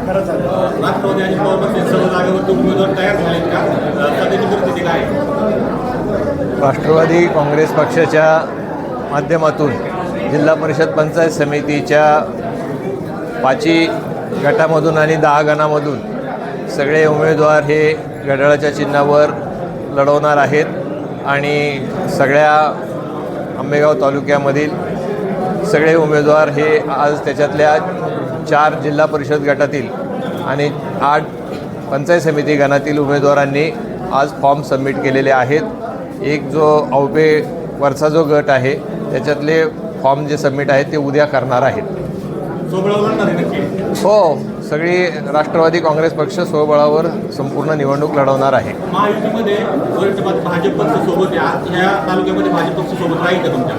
राष्ट्रवादी आणि पवार पक्ष सर्व जागेवर उमेदवार तयार झालेत का? सध्याची परिस्थिती काय आहे? राष्ट्रवादी काँग्रेस पक्षाच्या माध्यमातून जिल्हा परिषद पंचायत समितीच्या 5 गटामधून आणि 10 गणामधून सगळे उमेदवार हे घड्याळाच्या चिन्हावर लढवणार आहेत आणि सगळ्या आंबेगाव तालुक्यामधील सगळे उमेदवार हे आज त्याच्यातल्या 4 जिल्हा परिषद गटातील आणि 8 पंचायत समिती गणातील उमेदवारांनी आज फॉर्म सबमिट केलेले आहेत. एक जो औपे वरचा जो गट आहे त्याच्यातले फॉर्म जे सबमिट आहेत ते उद्या करणार आहेत. हो, सगळी राष्ट्रवादी काँग्रेस पक्ष स्वबळावर संपूर्ण निवडणूक लढवणार आहे. महायुतीमध्ये भाजप पक्ष सोबत या तालुक्यामध्ये भाजप पक्ष सोबत राहील का तुमच्या?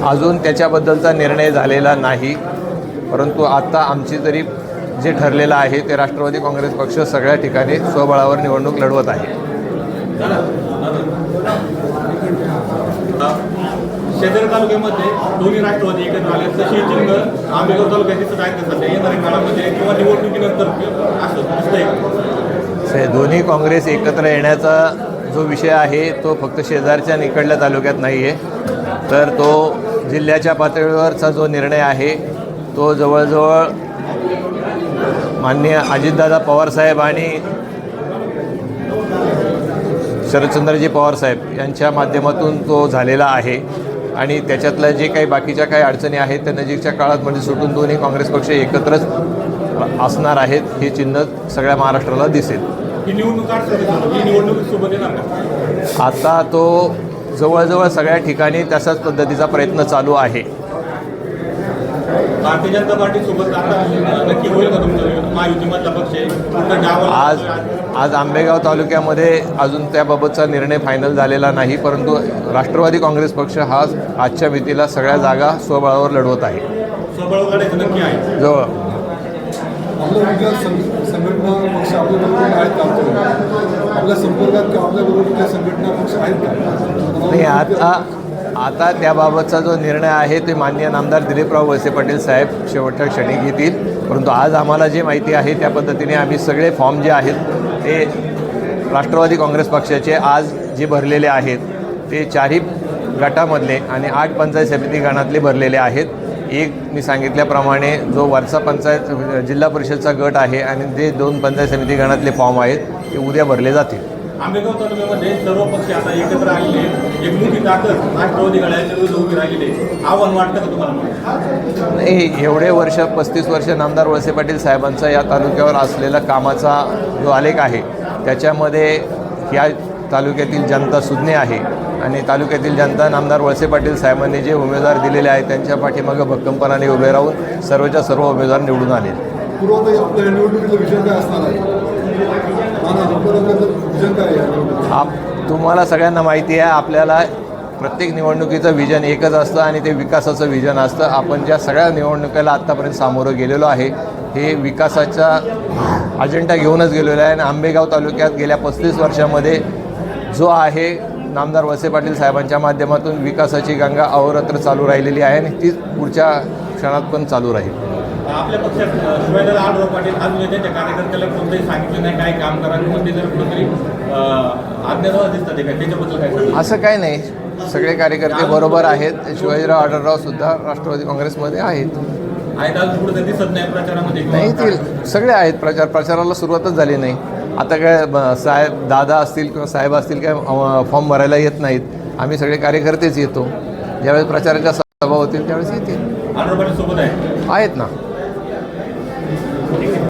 अजून त्याच्याबद्दलचा निर्णय झालेला नाही, परंतु आता आमची तरी जे ठरलेलं आहे ते राष्ट्रवादी काँग्रेस पक्ष सगळ्या ठिकाणी स्वबळावर निवडणूक लढवत आहे. शेजारी तालुक्यामध्ये दोन्ही राष्ट्रवादी एकत्र आले तशी चिन्ह आंबेगाव तालुक्यात दिसत आहेत का सध्या येणाऱ्या काळामध्ये किंवा निवडणुकीनंतर असं दिसतंय? दोन्ही काँग्रेस एकत्र येण्याचा जो विषय आहे तो फक्त शेजारच्या निकडल्या तालुक्यात नाही आहे, तर तो जिल्ह्याच्या पातळीवरचा जो निर्णय आहे तो जवळजवळ माननीय अजितदादा पवारसाहेब आणि शरदचंद्रजी पवारसाहेब यांच्या माध्यमातून तो झालेला आहे आणि त्याच्यातल्या जे काही बाकीच्या काही अडचणी आहेत त्या नजीकच्या काळात म्हणजे सुटून दोन्ही काँग्रेस पक्ष एकत्रच असणार आहेत हे चिन्ह सगळ्या महाराष्ट्राला दिसेल. आता तो जवळजवळ सगळ्या ठिकाणी तशाच पद्धतीचा प्रयत्न चालू आहे. भारतीय जनता पार्टी सोबत नक्की होईल का तुमचं महायुतीमधला पक्ष? आज आंबेगाव तालुक्यामध्ये अजून त्याबाबतचा निर्णय फायनल झालेला नाही, परंतु राष्ट्रवादी काँग्रेस पक्ष हा आजच्या मितीला सगळ्या जागा स्वबळावर लढवत आहे. स्वबळावर लढायचं नक्की आहे. जवळ संघटना पक्ष आपल्याबरोबर आहेत का? आपल्या संपर्कात किंवा आपल्याबरोबर संघटना पक्ष आहेत का? नाही, आता त्याबाबतचा जो निर्णय आहे ते माननीय नामदार दिलीपराव वळसे पाटील साहेब शेवटच्या क्षणी घेतील, परंतु आज आम्हाला जे माहिती आहे त्या पद्धतीने आम्ही सगळे फॉर्म जे आहेत ते राष्ट्रवादी काँग्रेस पक्षाचे आज जे भरलेले आहेत ते 4ही गटामधले आणि 8 पंचायत समिती गणातले भरलेले आहेत. एक मी सांगितल्याप्रमाणे जो वरचा पंचायत जिल्हा परिषदचा गट आहे आणि जे 2 पंचायत समिती गणातले फॉर्म आहेत ते उद्या भरले जातील. आंबेगाव तालुक्यामध्ये सर्व पक्ष आता एकत्र आलेले एक मोठी ताकद राष्ट्रवादी गडाच्या विरुद्ध उभी राहिलेली आव्हान वाटतं का तुम्हाला? नाही, एवढे वर्ष 35 वर्ष नामदार वळसे पाटील साहेबांचा या तालुक्यावर असलेला कामाचा जो आलेख आहे त्याच्यामध्ये या तालुक्यातील जनता सुज्ञ आहे आणि तालुक्यातील जनता नामदार वळसे पाटील साहेबांनी जे उमेदवार दिलेले आहेत त्यांच्या पाठीमागं भक्कमपणाने उभे राहून सर्वच्या सर्व उमेदवार निवडून आले. आपल्या निवडणुकीचं विजन काय असणार आहे? तुम्हाला सगळ्यांना माहिती आहे, आपल्याला प्रत्येक निवडणुकीचं विजन एकच असतं आणि ते विकासाचं विजन असतं. आपण ज्या सगळ्या निवडणुकीला आत्तापर्यंत सामोरं गेलेलो आहे हे विकासाचा अजेंडा घेऊनच गेलेलो आहे आणि आंबेगाव तालुक्यात गेल्या 35 वर्षामध्ये जो आहे नामदार वळसे पाटील साहेबांच्या माध्यमातून विकासाची गंगा अहोरात्र चालू राहिलेली आहे आणि तीच पुढच्या क्षणात पण चालू राहील. आपल्या पक्षात शिवाजीराव आढळराव पाटील अजून त्यांच्या कार्यकर्त्याला कोणतंही सांगितलं नाही काय काम करा किंवा ते जर कुठेतरी आज्ञाधार दिसतात का त्याच्याबद्दल काय सांगा? असं काय नाही, सगळे कार्यकर्ते बरोबर आहेत. शिवाजीराव आढळराव सुद्धा राष्ट्रवादी काँग्रेसमध्ये आहेत. अजून कुठे दिसत नाही प्रचारामध्ये? नाही, ते सगळे आहेत. प्रचाराला सुरुवातच झाली नाही. आता काय साहेब दादा असतील किंवा साहेब असतील काय फॉर्म भरायला येत नाहीत. आम्ही सगळे कार्यकर्तेच येतो. ज्यावेळेस प्रचाराच्या सभा होतील त्यावेळेस येतील. आढळराव पाटील सोबत आहेत ना.